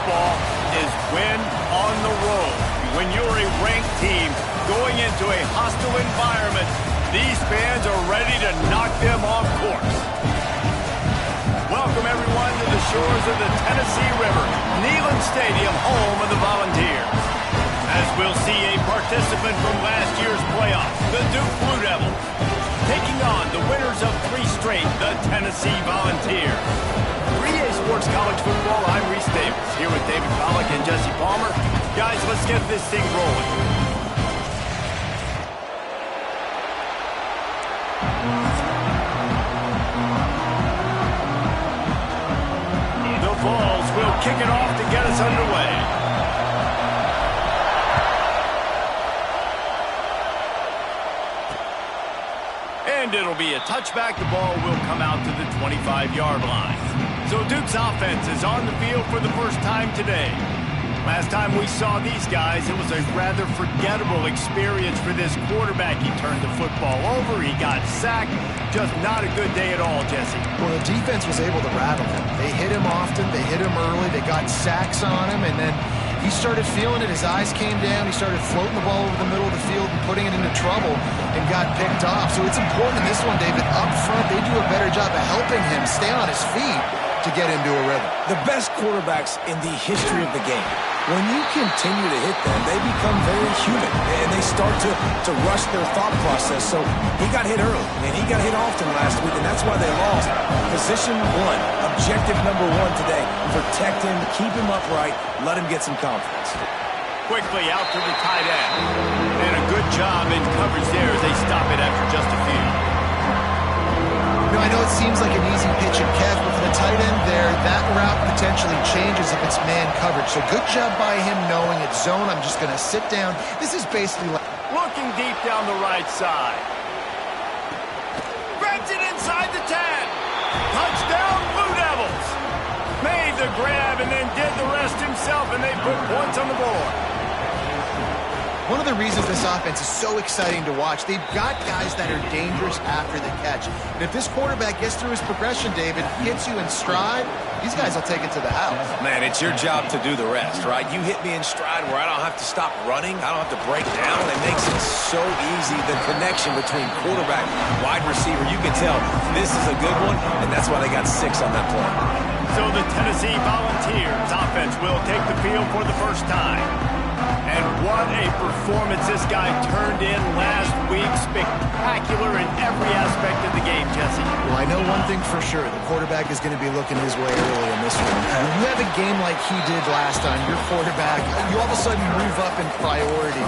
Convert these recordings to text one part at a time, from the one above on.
football is win on the road. When you're a ranked team going into a hostile environment, these fans are ready to knock them off course. Welcome, everyone, to the shores of the Tennessee River, Neyland Stadium, home of the Volunteers. As we'll see a participant from last year's playoffs, the Duke Blue Devils, taking on the winners of 3 straight, the Tennessee Volunteers. 3A Sports College Football, I'm Reese Davis, here with David Pollack and Jesse Palmer. Guys, let's get this thing rolling. The Vols will kick it off to get us underway. And it'll be a touchback. The ball will come out to the 25-yard line. So Duke's offense is on the field for the first time today. Last time we saw these guys, it was a rather forgettable experience for this quarterback. He turned the football over, he got sacked. Just not a good day at all, Jesse. Well, the defense was able to rattle him. They hit him often, they hit him early, they got sacks on him, and then he started feeling it. His eyes came down, he started floating the ball over the middle of the field and putting it into trouble and got picked off. So it's important in this one, David, up front, they do a better job of helping him stay on his feet to get into a rhythm. The best quarterbacks in the history of the game, when you continue to hit them, they become very human, and they start to rush their thought process. So he got hit early, and he got hit often last week, and that's why they lost. Position 1, objective number 1 today, protect him, keep him upright, let him get some confidence. Quickly out to the tight end. And a good job in coverage there as they stop it after just a few. I know it seems like an easy pitch and catch, but for the tight end there, that route potentially changes if it's man coverage. So good job by him knowing it's zone. I'm just going to sit down. This is basically like... Looking deep down the right side. Grabs it inside the 10. Touchdown, Blue Devils. Made the grab and then did the rest himself, and they put points on the board. One of the reasons this offense is so exciting to watch, they've got guys that are dangerous after the catch. And if this quarterback gets through his progression, David, hits you in stride, these guys will take it to the house. Man, it's your job to do the rest, right? You hit me in stride where I don't have to stop running. I don't have to break down. It makes it so easy, the connection between quarterback and wide receiver. You can tell this is a good one, and that's why they got 6 on that play. So the Tennessee Volunteers offense will take the field for the first time. And what a performance this guy turned in last week. Spectacular in every aspect of the game, Jesse. Well, I know one thing for sure. The quarterback is going to be looking his way early in this one. When you have a game like he did last time, your quarterback, you all of a sudden move up in priority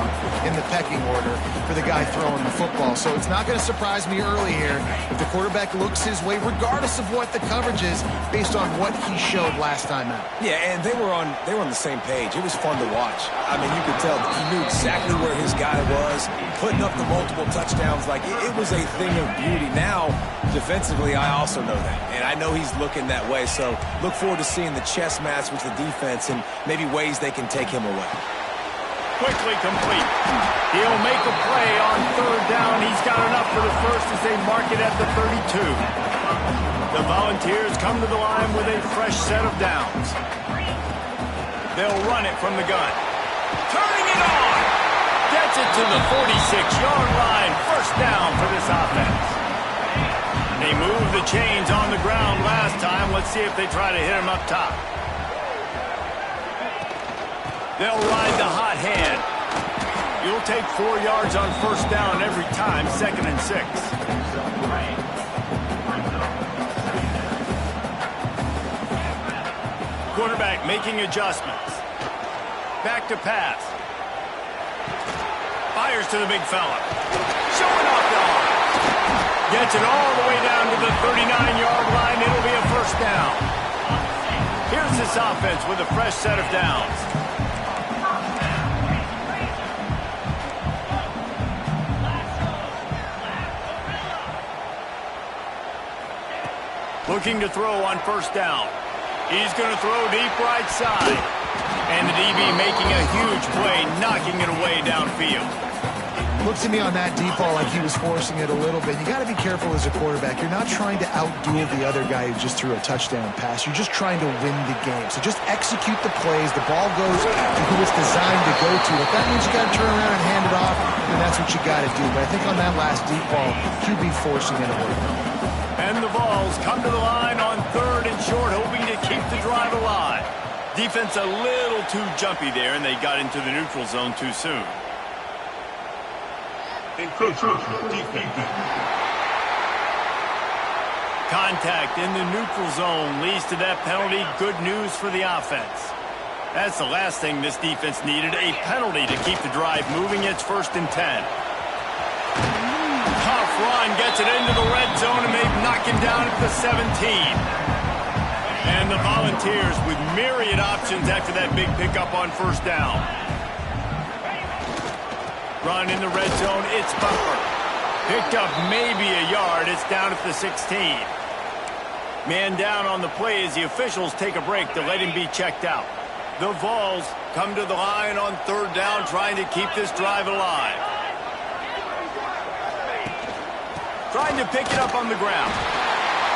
in the pecking order for the guy throwing the football. So it's not going to surprise me early here if the quarterback looks his way, regardless of what the coverage is, based on what he showed last time out. Yeah, and they were on the same page. It was fun to watch. I mean, you could tell he knew exactly where his guy was, putting up the multiple touchdowns. Like, it was a thing of beauty. Now, defensively, I also know that. And I know he's looking that way. So look forward to seeing the chess match with the defense and maybe ways they can take him away. Quickly complete. He'll make a play on 3rd down. He's got enough for the first as they mark it at the 32. The Volunteers come to the line with a fresh set of downs. They'll run it from the gun. Turning it on. Gets it to the 46-yard line. First down for this offense. They moved the chains on the ground last time. Let's see if they try to hit him up top. They'll ride the hot hand. You'll take 4 yards on first down every time. 2nd and 6. Quarterback making adjustments. Back to pass. Fires to the big fella. Showing off the arm. Gets it all the way down to the 39-yard line. It'll be a first down. Here's this offense with a fresh set of downs. Looking to throw on first down. He's going to throw deep right side. And the DB making a huge play, knocking it away downfield. Looks to me on that deep ball like he was forcing it a little bit. You got to be careful as a quarterback. You're not trying to outduel the other guy who just threw a touchdown pass. You're just trying to win the game. So just execute the plays. The ball goes to who it's designed to go to. If that means you got to turn around and hand it off, then that's what you got to do. But I think on that last deep ball, QB forcing it a little bit. And the Vols come to the line on 3rd and short, hoping to keep the drive alive. Defense a little too jumpy there, and they got into the neutral zone too soon. Contact in the neutral zone leads to that penalty. Good news for the offense. That's the last thing this defense needed, a penalty to keep the drive moving. It's 1st and 10. Tough run, gets it into the red zone, and they knock him down at the 17. And the Volunteers with myriad options after that big pickup on 1st down. Run in the red zone, it's Butler. Picked up maybe a yard, it's down at the 16. Man down on the play as the officials take a break to let him be checked out. The Vols come to the line on 3rd down, trying to keep this drive alive. Trying to pick it up on the ground.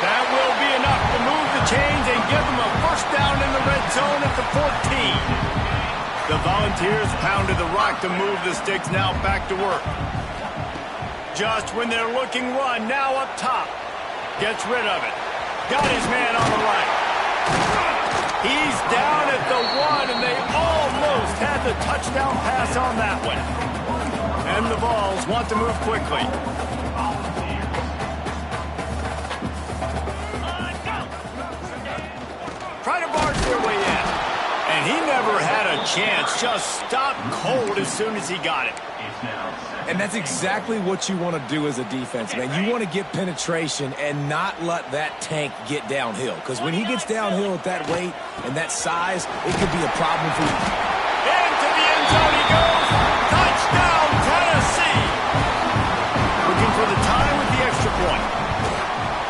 That will be enough to move the chains and give them a 1st down in the red zone at the 14. The Volunteers pounded the rock to move the sticks, now back to work. Just when they're looking run, now up top. Gets rid of it. Got his man on the right. He's down at the 1, and they almost had the touchdown pass on that one. And the Vols want to move quickly. Try to barge their way in. And he never had a chance. Just stopped cold as soon as he got it. And that's exactly what you want to do as a defense, man. You want to get penetration and not let that tank get downhill. Because when he gets downhill at that weight and that size, it could be a problem for you. Into the end zone he goes. Touchdown, Tennessee. Looking for the tie with the extra point.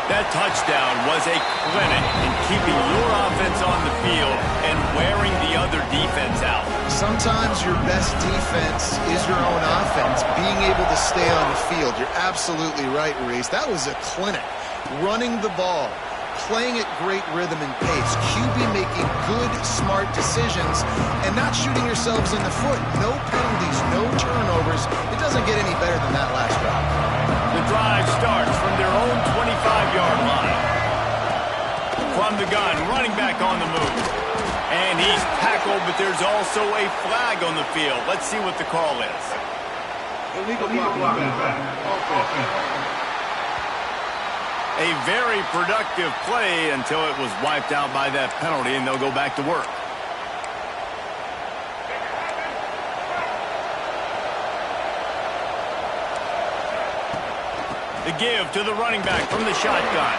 That touchdown was a clinic in keeping your offense on the field and wearing the other defense out. Sometimes your best defense is your own offense, being able to stay on the field. You're absolutely right, Reese. That was a clinic. Running the ball, playing at great rhythm and pace, QB making good, smart decisions, and not shooting yourselves in the foot. No penalties, no turnovers. It doesn't get any better than that last drive. The drive starts from their own 25-yard line. From the gun, running back on the move. And he's tackled, but there's also a flag on the field. Let's see what the call is. A very productive play until it was wiped out by that penalty, and they'll go back to work. The give to the running back from the shotgun.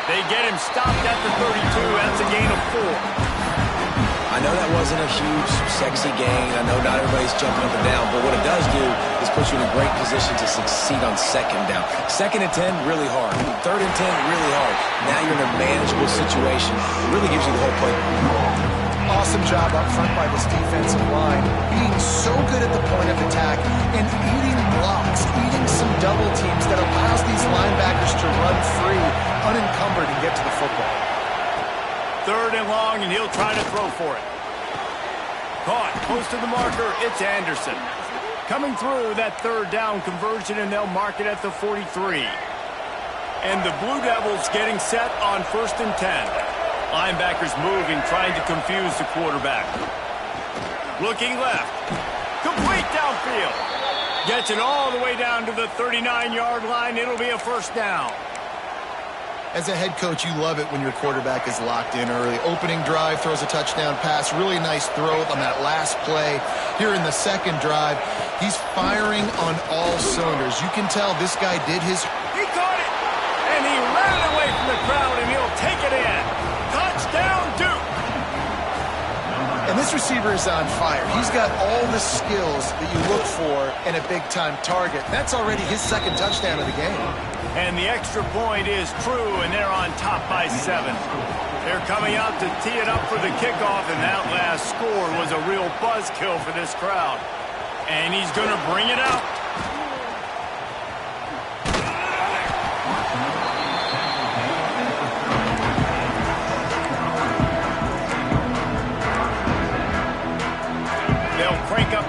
They get him stopped at the 32. That's a gain of 4. I know that wasn't a huge, sexy gain. I know not everybody's jumping up and down, but what it does do is put you in a great position to succeed on 2nd down. 2nd and 10, really hard. 3rd and 10, really hard. Now you're in a manageable situation. It really gives you the whole play. Awesome job up front by this defensive line, being so good at the point of attack and eating blocks, eating some double teams that allows these linebackers to run free, unencumbered, and get to the football. 3rd and long, and he'll try to throw for it. Caught close to the marker. It's Anderson. Coming through that 3rd down conversion, and they'll mark it at the 43. And the Blue Devils getting set on 1st and 10. Linebackers moving, trying to confuse the quarterback. Looking left. Complete downfield. Gets it all the way down to the 39-yard line. It'll be a 1st down. As a head coach, you love it when your quarterback is locked in early. Opening drive, throws a touchdown pass. Really nice throw on that last play. Here in the 2nd drive, he's firing on all cylinders. You can tell this guy did his... He caught it! And he ran it away from the crowd, and he'll take it in. Touchdown, Duke! And this receiver is on fire. He's got all the skills that you look for in a big-time target. That's already his 2nd touchdown of the game. And the extra point is true, and they're on top by 7. They're coming out to tee it up for the kickoff, and that last score was a real buzzkill for this crowd. And he's going to bring it out.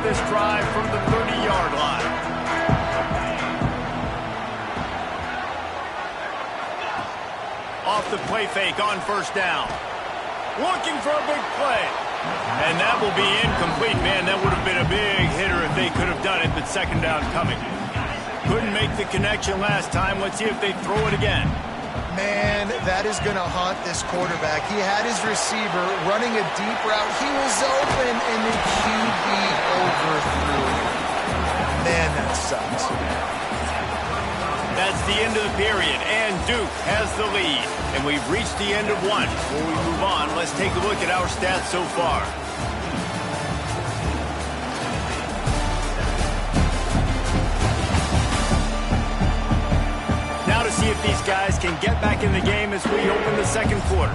this drive from the 30-yard line. Off the play fake on first down. Looking for a big play. And that will be incomplete. Man, that would have been a big hitter if they could have done it, but second down coming. Couldn't make the connection last time. Let's see if they throw it again. Man, that is going to haunt this quarterback. He had his receiver running a deep route. He was open, and the QB overthrew him. Man, that sucks. That's the end of the period, and Duke has the lead. And we've reached the end of one. Before we move on, let's take a look at our stats so far. Now to see if these guys can get back in the game as we open the second quarter.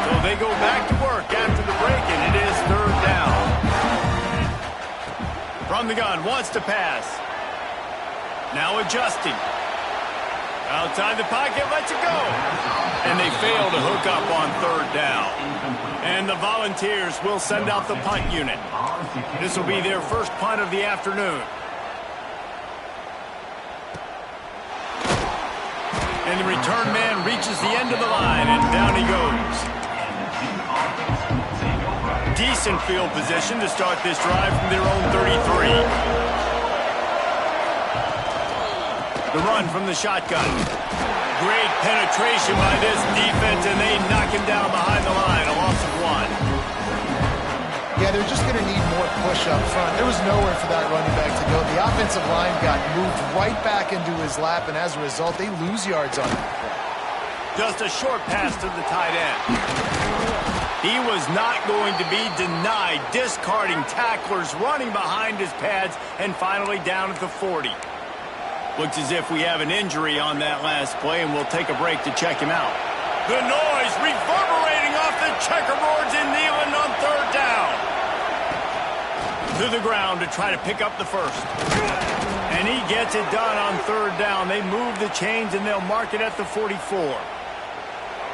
So they go back to work after the break, and it is third down. From the gun, wants to pass. Now adjusting. Outside the pocket, lets it go. And they fail to hook up on third down. And the Volunteers will send out the punt unit. This will be their first punt of the afternoon. And the return man reaches the end of the line, and down he goes. Decent field position to start this drive from their own 33. The run from the shotgun. Great penetration by this defense, and they knock him down behind the line. A loss of 1. Yeah, they're just going to need more push up front. There was nowhere for that running back to go. The offensive line got moved right back into his lap, and as a result, they lose yards on that play. Just a short pass to the tight end. He was not going to be denied, discarding tacklers, running behind his pads, and finally down at the 40. Looks as if we have an injury on that last play, and we'll take a break to check him out. The noise reverberating off the checkerboards in Neyland on third down. To the ground to try to pick up the first. And he gets it done on third down. They move the chains, and they'll mark it at the 44.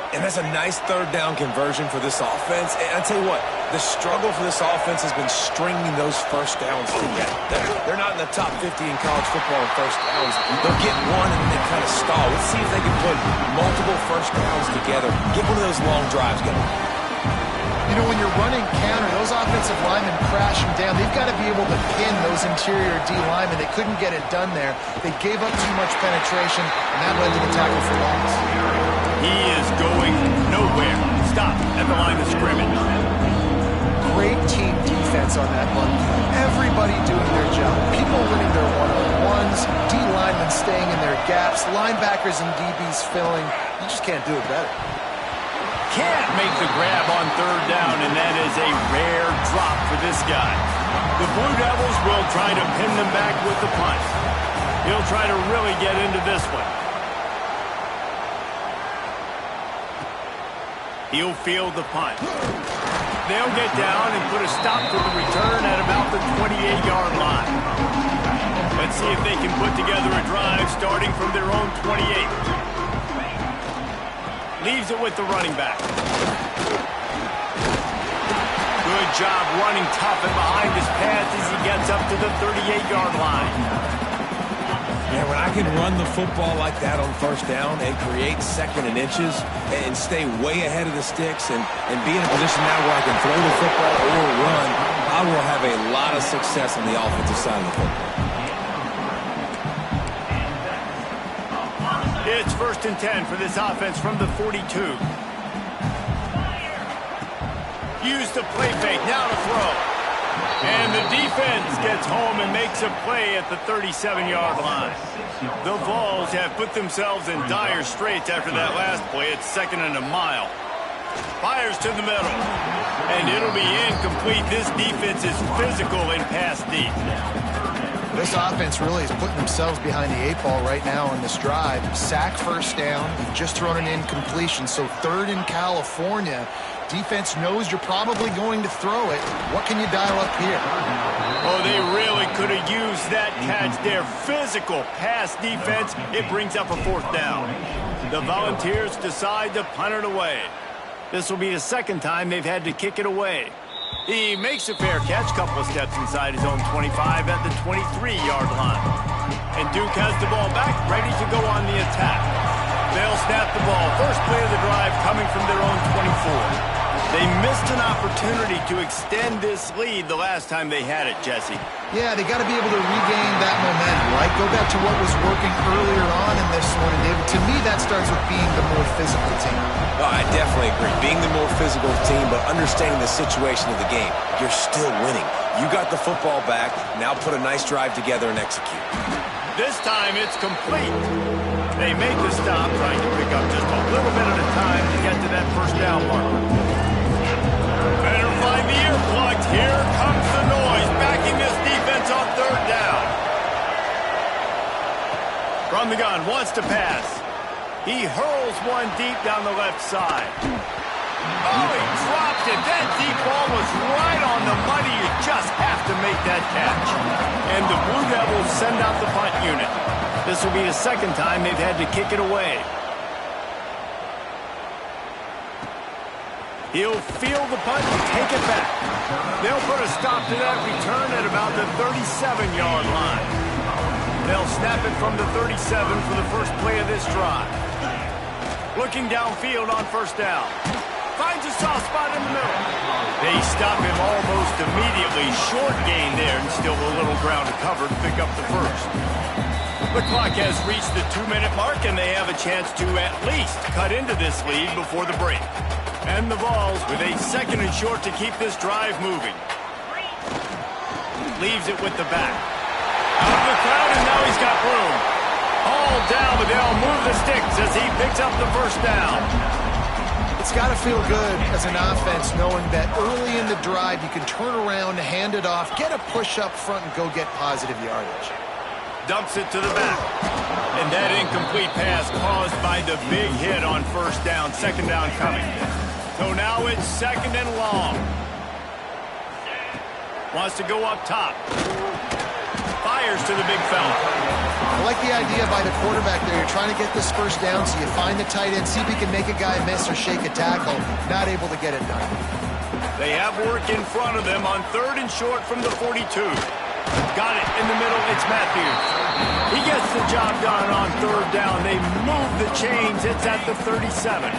And that's a nice third down conversion for this offense. And I tell you what, the struggle for this offense has been stringing those first downs together. They're not in the top 50 in college football in first downs. They'll get one and then they kind of stall. Let's see if they can put multiple first downs together. Get one of those long drives going. You know, when you're running counter, those offensive linemen crashing down. They've got to be able to pin those interior D linemen. They couldn't get it done there. They gave up too much penetration, and that led to the tackle for loss. He is going nowhere. Stop at the line of scrimmage. Great team defense on that one. Everybody doing their job. People winning their one-on-ones. D linemen staying in their gaps. Linebackers and DBs filling. You just can't do it better. Can't make the grab on third down, and that is a rare drop for this guy. The Blue Devils will try to pin them back with the punt. He'll try to really get into this one. He'll field the punt. They'll get down and put a stop to the return at about the 28-yard line. Let's see if they can put together a drive starting from their own 28. Leaves it with the running back. Good job running tough and behind his pads as he gets up to the 38-yard line. Yeah, when I can run the football like that on first down and create second and inches and stay way ahead of the sticks and be in a position now where I can throw the football or run, I will have a lot of success on the offensive side of the football. It's 1st and 10 for this offense from the 42. Use the play fake, now to throw. And the defense gets home and makes a play at the 37-yard line. The Vols have put themselves in dire straits after that last play. It's 2nd and a mile. Fires to the middle. And it'll be incomplete. This defense is physical and pass deep. This offense really is putting themselves behind the 8 ball right now on this drive. Sack first down. You've just thrown an incompletion. So 3rd in California. Defense knows you're probably going to throw it. What can you dial up here? Oh, they really could have used that catch there. Physical pass defense. It brings up a 4th down. The Volunteers decide to punt it away. This will be the second time they've had to kick it away. He makes a fair catch, couple of steps inside his own 25 at the 23-yard line. And Duke has the ball back, ready to go on the attack. They'll snap the ball. First play of the drive coming from their own 24. They missed an opportunity to extend this lead the last time they had it, Jesse. Yeah, they got to be able to regain that momentum, right? Go back to what was working earlier on in this one. And David, to me, that starts with being the more physical team. Oh, I definitely agree. Being the more physical team, but understanding the situation of the game. You're still winning. You got the football back. Now put a nice drive together and execute. This time it's complete. They make the stop, trying to pick up just a little bit at a time to get to that first down marker. Better find the earplugs. Here comes the noise, backing this defense on third down. From the gun, wants to pass. He hurls one deep down the left side. Oh, he dropped it. That deep ball was right on the money. You just have to make that catch. And the Blue Devils send out the punt unit. This will be the second time they've had to kick it away. He'll field the punt and take it back. They'll put a stop to that return at about the 37-yard line. They'll snap it from the 37 for the first play of this drive. Looking downfield on first down. Finds a soft spot in the middle. They stop him almost immediately. Short gain there and still a little ground to cover to pick up the first. The clock has reached the 2-minute mark, and they have a chance to at least cut into this lead before the break. And the Vols with a second and short to keep this drive moving. Leaves it with the back. Out of the crowd, and now he's got room. All down, but they'll move the sticks as he picks up the first down. It's got to feel good as an offense knowing that early in the drive you can turn around, hand it off, get a push up front, and go get positive yardage. Dumps it to the back. And that incomplete pass caused by the big hit on first down. Second down coming. So now it's second and long. Wants to go up top. Fires to the big fella. I like the idea by the quarterback there. You're trying to get this first down, so you find the tight end, see if he can make a guy miss or shake a tackle. Not able to get it done. They have work in front of them on third and short from the 42. Got it in the middle. It's Matthews. He gets the job done on third down. They move the chains. It's at the 37.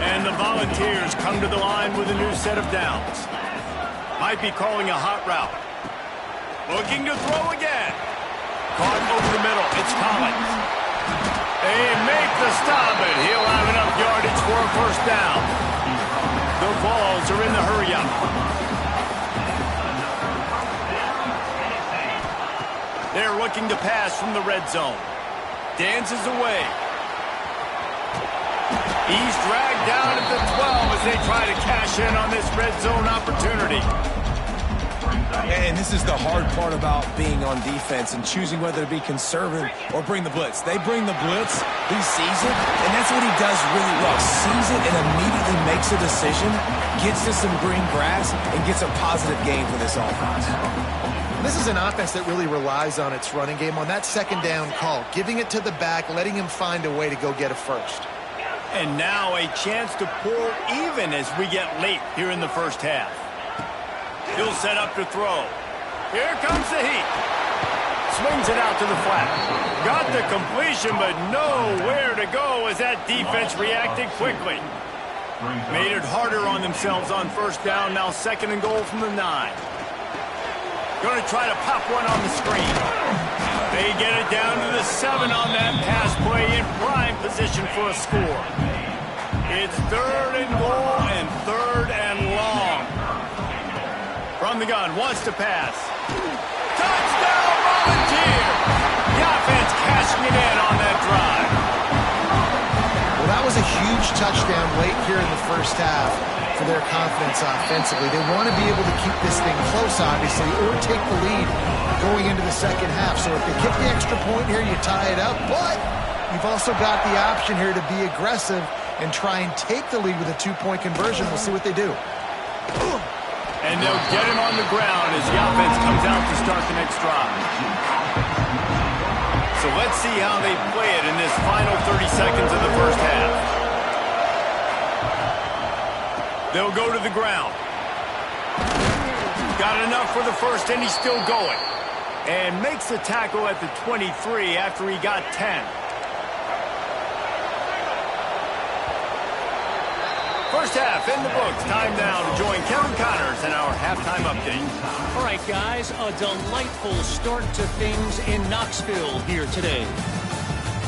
And the Volunteers come to the line with a new set of downs. Might be calling a hot route. Looking to throw again. Caught over the middle. It's Collins. They make the stop, and he'll have enough yardage for a first down. The Vols are in the hurry-up. They're looking to pass from the red zone. Dances away. He's dragged down at the 12 as they try to cash in on this red zone opportunity. And this is the hard part about being on defense and choosing whether to be conservative or bring the blitz. They bring the blitz, he sees it, and that's what he does really well. Sees it and immediately makes a decision, gets to some green grass, and gets a positive gain for this offense. This is an offense that really relies on its running game on that second down call, giving it to the back, letting him find a way to go get a first. And now a chance to pull even as we get late here in the first half. He'll set up to throw. Here comes the heat. Swings it out to the flat. Got the completion, but nowhere to go as that defense reacted quickly. Made it harder on themselves on first down. Now second and goal from the 9. Going to try to pop one on the screen. They get it down to the 7 on that pass play in prime position for a score. It's third and goal and third and long. From the gun, wants to pass. Touchdown, Volunteer! The offense cashing it in on that drive. Well, that was a huge touchdown late here in the first half for their confidence offensively. They want to be able to keep this thing close, obviously, or take the lead going into the second half. So if they kick the extra point here, you tie it up. But you've also got the option here to be aggressive and try and take the lead with a 2-point conversion. We'll see what they do. And they'll get him on the ground as the offense comes out to start the next drive. So let's see how they play it in this final 30 seconds of the first half. They'll go to the ground. Got enough for the first, and he's still going. And makes the tackle at the 23 after he got 10. First half in the books. Time now to join Kevin Connors in our halftime update. All right, guys, a delightful start to things in Knoxville here today.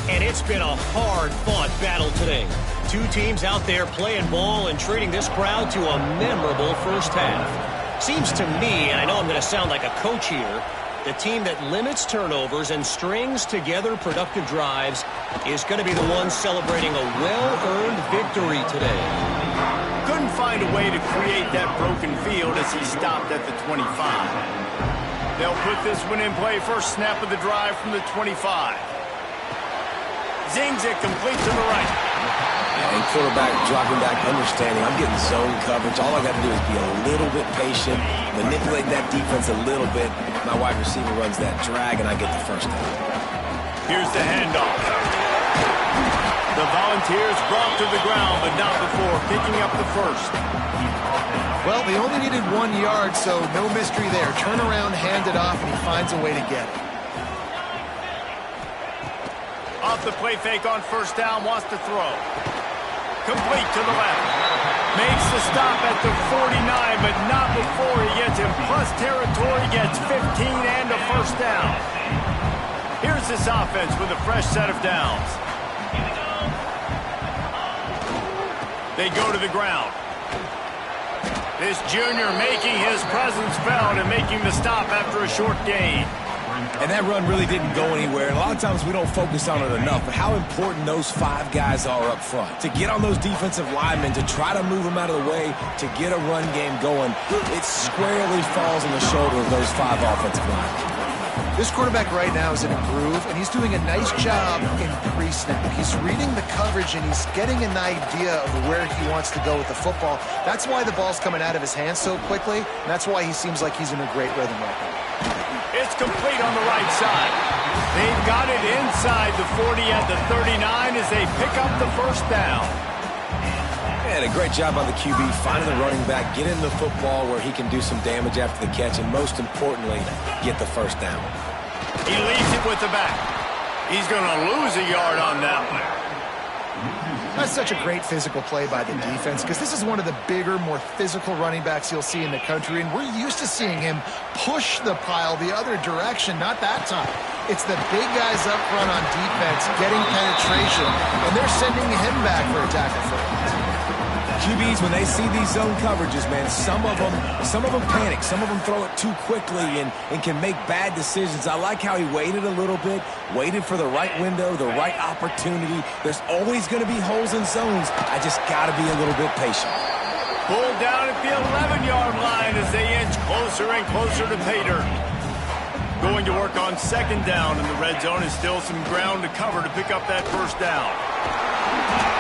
And it's been a hard-fought battle today. Two teams out there playing ball and treating this crowd to a memorable first half. Seems to me, and I know I'm going to sound like a coach here, the team that limits turnovers and strings together productive drives is going to be the one celebrating a well-earned victory today. Couldn't find a way to create that broken field as he stopped at the 25. They'll put this one in play. First snap of the drive from the 25. Zings it complete to the right. And quarterback dropping back, understanding I'm getting zone coverage. All I got to do is be a little bit patient, manipulate that defense a little bit. My wide receiver runs that drag, and I get the first down. Here's the handoff. The Volunteers brought to the ground, but not before picking up the first. Well, they only needed 1 yard, so no mystery there. Turn around, hand it off, and he finds a way to get it. Off the play fake on first down, wants to throw. Complete to the left. Makes the stop at the 49, but not before he gets in plus territory, gets 15 and a first down. Here's this offense with a fresh set of downs. They go to the ground. This junior making his presence felt and making the stop after a short gain. And that run really didn't go anywhere. And a lot of times we don't focus on it enough, but how important those 5 guys are up front. To get on those defensive linemen, to try to move them out of the way, to get a run game going, it squarely falls on the shoulder of those 5 offensive linemen. This quarterback right now is in a groove, and he's doing a nice job in pre-snap. He's reading the coverage, and he's getting an idea of where he wants to go with the football. That's why the ball's coming out of his hands so quickly, and that's why he seems like he's in a great rhythm right now. It's complete on the right side. They've got it inside the 40 at the 39 as they pick up the first down. And a great job by the QB, finding the running back, getting the football where he can do some damage after the catch, and most importantly, get the first down. He leaves it with the back. He's going to lose a yard on that one. That's such a great physical play by the defense because this is one of the bigger, more physical running backs you'll see in the country, and we're used to seeing him push the pile the other direction, not that time. It's the big guys up front on defense getting penetration, and they're sending him back for a tackle for it. QBs, when they see these zone coverages, man, some of them panic. Some of them throw it too quickly and can make bad decisions. I like how he waited a little bit, waited for the right window, the right opportunity. There's always going to be holes in zones. I just got to be a little bit patient. Pulled down at the 11-yard line as they inch closer and closer to pay dirt. Going to work on second down in the red zone, and still some ground to cover to pick up that first down.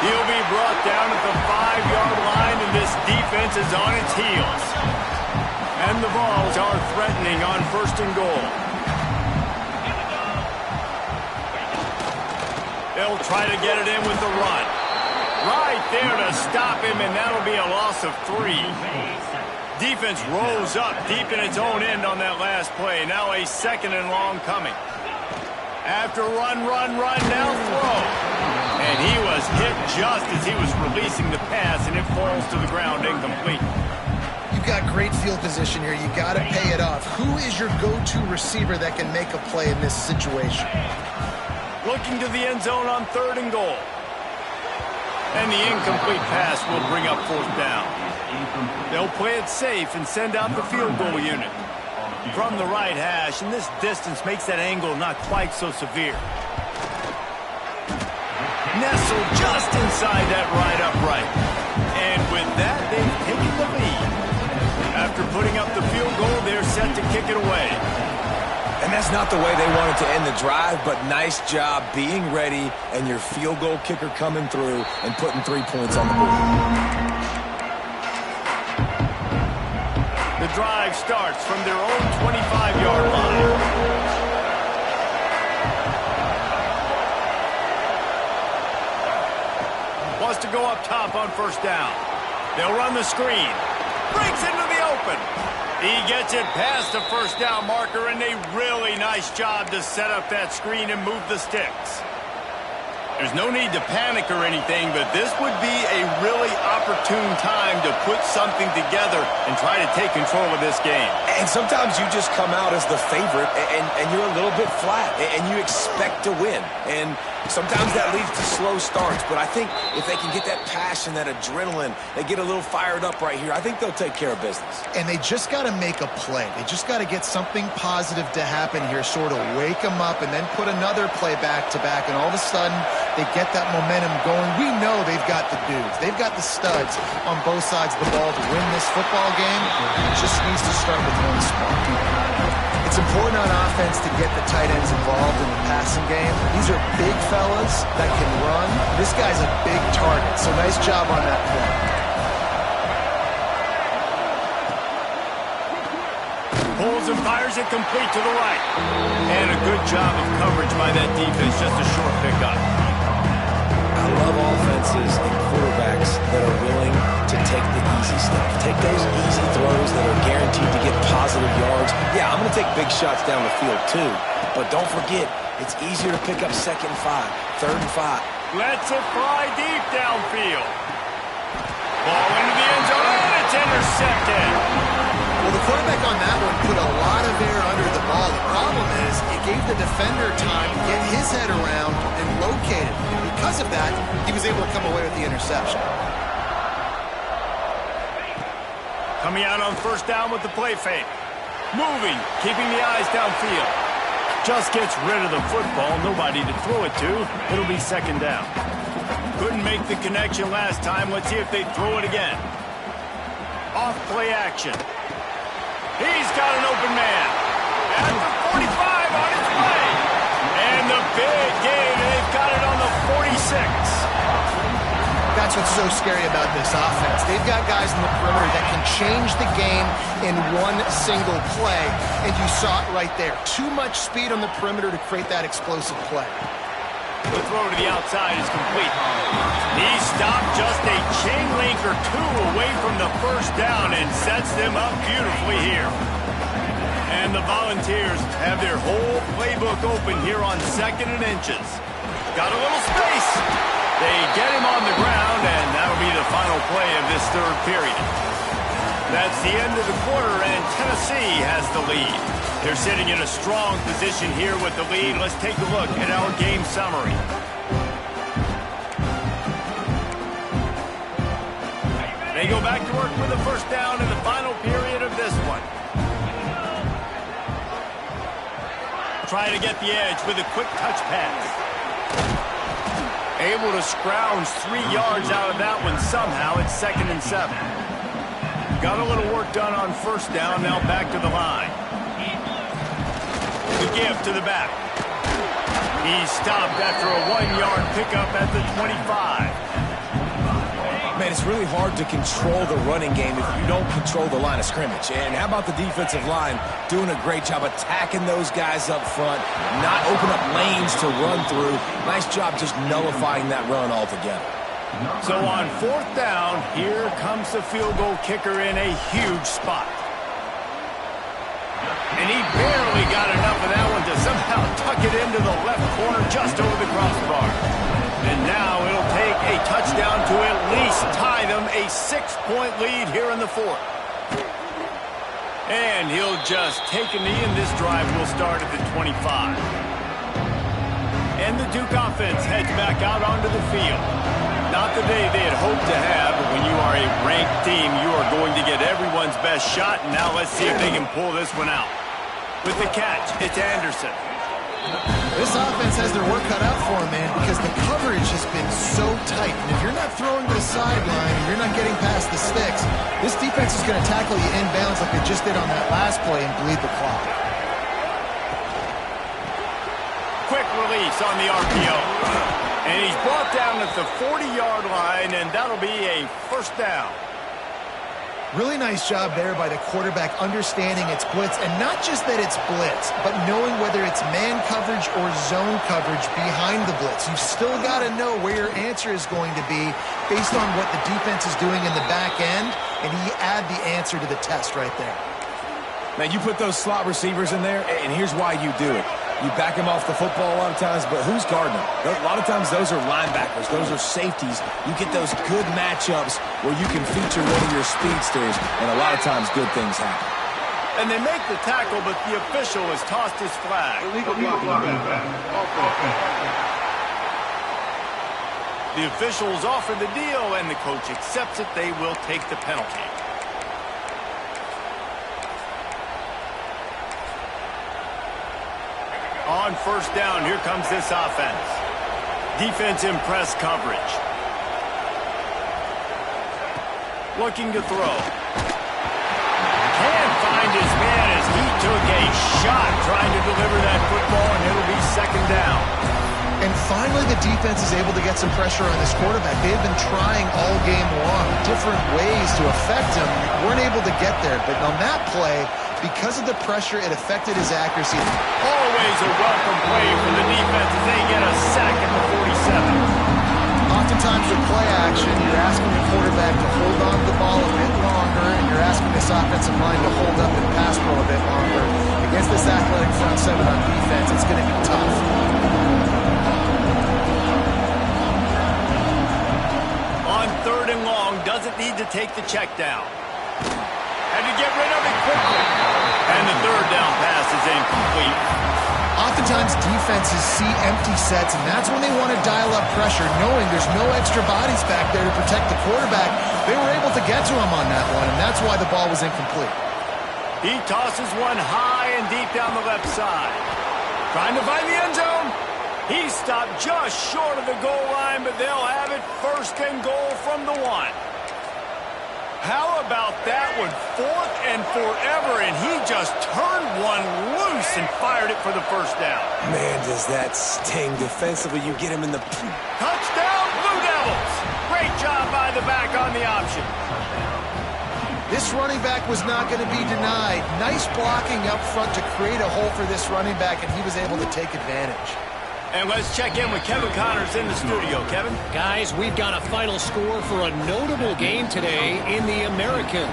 He'll be brought down at the 5-yard line, and this defense is on its heels. And the Vols are threatening on first and goal. They'll try to get it in with the run. Right there to stop him, and that'll be a loss of 3. Defense rose up deep in its own end on that last play. Now a second and long coming. After run, now throw. And he was hit just as he was releasing the pass, and it falls to the ground incomplete. You've got great field position here. You got to pay it off. Who is your go-to receiver that can make a play in this situation? Looking to the end zone on third and goal. And the incomplete pass will bring up fourth down. They'll play it safe and send out the field goal unit. From the right hash, and this distance makes that angle not quite so severe. Nestled just inside that right upright. And with that, they've taken the lead. After putting up the field goal, they're set to kick it away. And that's not the way they wanted to end the drive, but nice job being ready and your field goal kicker coming through and putting 3 points on the board. The drive starts from their own 25-yard line. wants to go up top on first down. They'll run the screen. Breaks into the open. He gets it past the first down marker, and a really nice job to set up that screen and move the sticks. There's no need to panic or anything, but this would be a really opportune time to put something together and try to take control of this game. And sometimes you just come out as the favorite, and you're a little bit flat, and you expect to win. And sometimes that leads to slow starts, but I think if they can get that passion, that adrenaline, they get a little fired up right here, I think they'll take care of business. And they just got to make a play. They just got to get something positive to happen here, sort of wake them up, and then put another play back-to-back, and all of a sudden they get that momentum going. We know they've got the dudes. They've got the studs on both sides of the ball to win this football game. It just needs to start with one spark. It's important on offense to get the tight ends involved in the passing game. These are big fellas that can run. This guy's a big target, so nice job on that play. Pulls and fires it complete to the right. And a good job of coverage by that defense, just a short pickup. I love offenses and quarterbacks that are willing to take the easy stuff. Take those easy throws that are guaranteed to get positive yards. Yeah, I'm going to take big shots down the field too. But don't forget, it's easier to pick up 2nd and 5, 3rd and 5. Lets it fly deep downfield. Ball into the end zone, and it's intercepted. Well, the quarterback on that one put a lot of air under the ball. The problem is it gave the defender time to get his head around and locate it. And because of that, he was able to come away with the interception. Coming out on first down with the play fake. Moving, keeping the eyes downfield. Just gets rid of the football, nobody to throw it to. It'll be 2nd down. Couldn't make the connection last time. Let's see if they throw it again. Off play action. He's got an open man. At the 45 on his way. And the big gain, they've got it on the 46. That's what's so scary about this offense. They've got guys in the perimeter that can change the game in one single play. And you saw it right there. Too much speed on the perimeter to create that explosive play. The throw to the outside is complete. He stopped just a chain link or two away from the first down and sets them up beautifully here. And the Volunteers have their whole playbook open here on 2nd and inches. Got a little space. They get him on the ground, and that'll be the final play of this 3rd period. That's the end of the quarter, and Tennessee has the lead. They're sitting in a strong position here with the lead. Let's take a look at our game summary. They go back to work with a first down in the final period of this one. Try to get the edge with a quick touch pass. Able to scrounge 3 yards out of that one somehow. It's 2nd and 7. Got a little work done on first down. Now back to the line. The give to the back. He stopped after a 1-yard pickup at the 25. Man, it's really hard to control the running game if you don't control the line of scrimmage. And how about the defensive line doing a great job attacking those guys up front, not open up lanes to run through. Nice job just nullifying that run altogether. So on 4th down, here comes the field goal kicker in a huge spot. And he barely got enough of that one to somehow tuck it into the left corner just over the crossbar. And now it'll take a touchdown to at least tie them a 6-point lead here in the 4th. And he'll just take a knee, and this drive will start at the 25. And the Duke offense heads back out onto the field. Not the day they had hoped to have, but when you are a ranked team, you are going to get everyone's best shot. And now let's see if they can pull this one out. With the catch, it's Anderson. This offense has their work cut out for them, man, because the coverage has been so tight. And if you're not throwing to the sideline and you're not getting past the sticks, this defense is going to tackle you inbounds like they just did on that last play and bleed the clock. Quick release on the RPO. And he's brought down at the 40-yard line, and that'll be a first down. Really nice job there by the quarterback understanding it's blitz, and not just that it's blitz, but knowing whether it's man coverage or zone coverage behind the blitz. You've still got to know where your answer is going to be based on what the defense is doing in the back end, and he add the answer to the test right there. Now, you put those slot receivers in there, and here's why you do it. You back them off the football a lot of times, but who's guarding them? A lot of times those are linebackers. Those are safeties. You get those good matchups where you can feature one of your speedsters, and a lot of times good things happen. And they make the tackle, but the official has tossed his flag. The officials offer the deal, and the coach accepts it. They will take the penalty. On first down, here comes this offense. Defense in press coverage. Looking to throw. Can't find his man as he took a shot trying to deliver that football, and it'll be second down. And finally, the defense is able to get some pressure on this quarterback. They've been trying all game long different ways to affect him. Weren't able to get there, but on that play, because of the pressure, it affected his accuracy. Always a welcome play for the defense as they get a sack at the 47. Oftentimes with play action, you're asking the quarterback to hold on to the ball a bit longer, and you're asking this offensive line to hold up and pass pro a bit longer. Against this athletic front seven on defense, it's going to be tough. On third and long, doesn't need to take the check down. Had to get rid of it quickly. And the third down pass is incomplete. Oftentimes defenses see empty sets, and that's when they want to dial up pressure, knowing there's no extra bodies back there to protect the quarterback. They were able to get to him on that one, and that's why the ball was incomplete. He tosses one high and deep down the left side. Trying to find the end zone. He stopped just short of the goal line, but they'll have it first and goal from the 1. How about that one? 4th and forever, and he just turned one loose and fired it for the first down. Man, does that sting defensively. You get him in the... Touchdown, Blue Devils! Great job by the back on the option. This running back was not going to be denied. Nice blocking up front to create a hole for this running back, and he was able to take advantage. And let's check in with Kevin Connors in the studio. Kevin? Guys, we've got a final score for a notable game today in the American.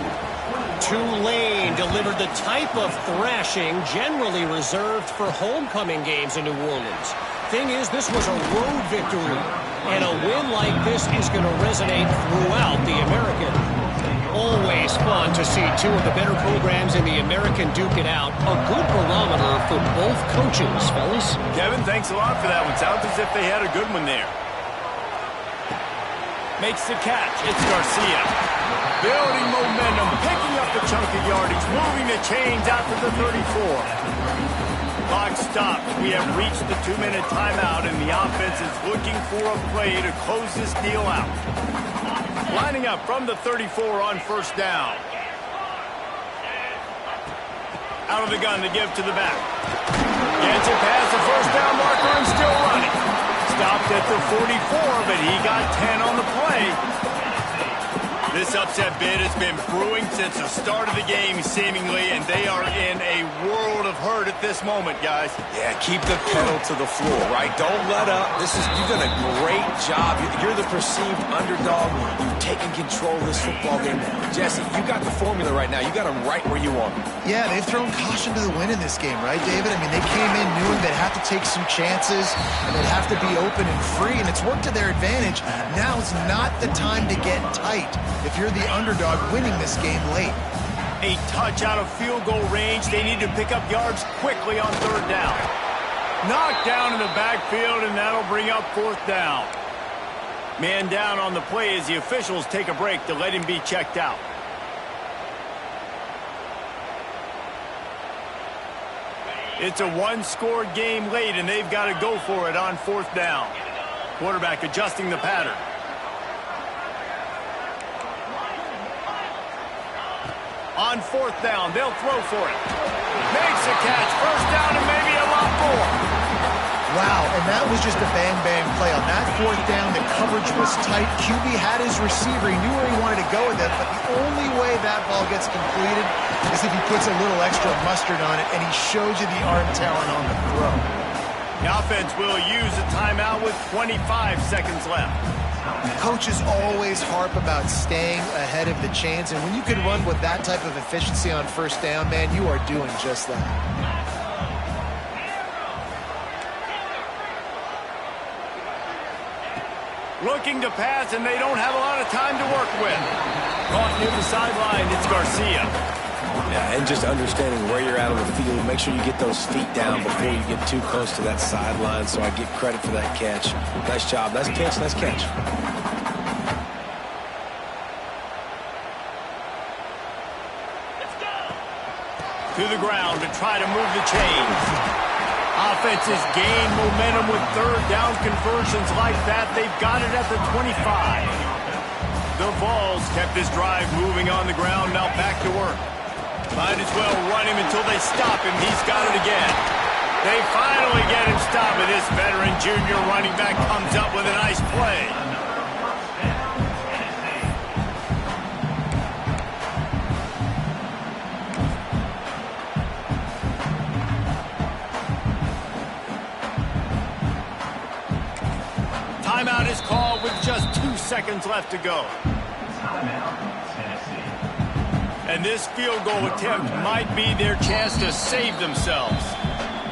Tulane delivered the type of thrashing generally reserved for homecoming games in New Orleans. Thing is, this was a road victory, and a win like this is going to resonate throughout the American. Always fun to see two of the better programs in the American duke it out. A good barometer for both coaches, fellas. Kevin, thanks a lot for that one. Sounds as if they had a good one there. Makes the catch. It's Garcia. Building momentum, picking up the chunk of yardage, moving the chains out to the 34. Clock stopped. We have reached the 2-minute timeout, and the offense is looking for a play to close this deal out. Lining up from the 34 on first down. Out of the gun to give to the back. Gets it past the first down marker and still running. Stopped at the 44, but he got 10 on the play. This upset bid has been brewing since the start of the game, seemingly, and they are in a world of hurt at this moment, guys. Yeah, keep the pedal to the floor, right? Don't let up. You've done a great job. You're the perceived underdog. You've taken control of this football game. Jesse, you got the formula right now. You got them right where you want them. Yeah, they've thrown caution to the wind in this game, right, David? I mean, they came in knowing they'd have to take some chances, and they'd have to be open and free, and it's worked to their advantage. Now's not the time to get tight if you're the underdog winning this game late. A touch out of field goal range. They need to pick up yards quickly on third down. Knocked down in the backfield, and that'll bring up fourth down. Man down on the play as the officials take a break to let him be checked out. It's a one-score game late, and they've got to go for it on fourth down. Quarterback adjusting the pattern. On fourth down, they'll throw for it. Makes a catch, first down and maybe a lot more. Wow, and that was just a bang-bang play. On that fourth down, the coverage was tight. QB had his receiver. He knew where he wanted to go with it, but the only way that ball gets completed is if he puts a little extra mustard on it, and he shows you the arm talent on the throw. The offense will use a timeout with 25 seconds left. Coaches always harp about staying ahead of the chains, and when you can run with that type of efficiency on first down, man, you are doing just that. Looking to pass, and they don't have a lot of time to work with. Caught near the sideline, it's Garcia. Yeah, and just understanding where you're at on the field. Make sure you get those feet down before you get too close to that sideline, so I get credit for that catch. Nice job. Nice catch, nice catch. To the ground to try to move the chains. Offenses gain momentum with third down conversions like that. They've got it at the 25. The Vols kept this drive moving on the ground. Now back to work. Might as well run him until they stop him. He's got it again. They finally get him stopped, and this veteran junior running back comes up with a nice play. Timeout is called with just 2 seconds left to go. And this field goal attempt might be their chance to save themselves.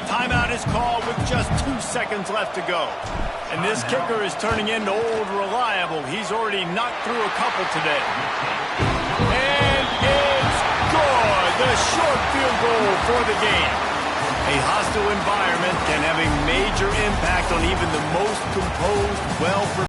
Timeout is called with just 2 seconds left to go. And this kicker is turning into old reliable. He's already knocked through a couple today. And it's good. The short field goal for the game. A hostile environment can have a major impact on even the most composed, well-prepared